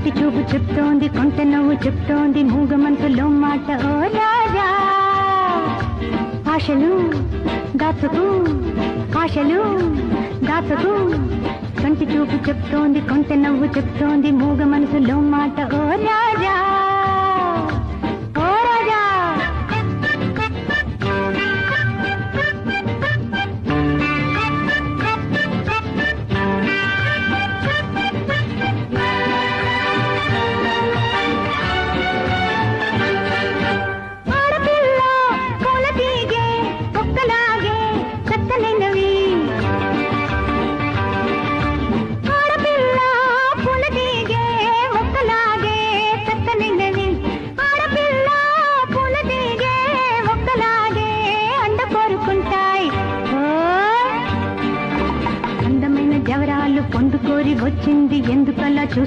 కంటి చూపు చెప్తోంది, కొంటె నవ్వు చెప్తోంది, మూగ మనసులో మాట ఓ రాజా. ఆశలు దాచకు, ఆశలు దాచకు, కంటి చూపు చెప్తోంది, కొంటె నవ్వు చెప్తోంది, మూగ మనసులో మాట ఓ రాజా. ఓ రాజా జవరాలు పొందుకోరి వచ్చింది, ఎందుకలా చూస్తా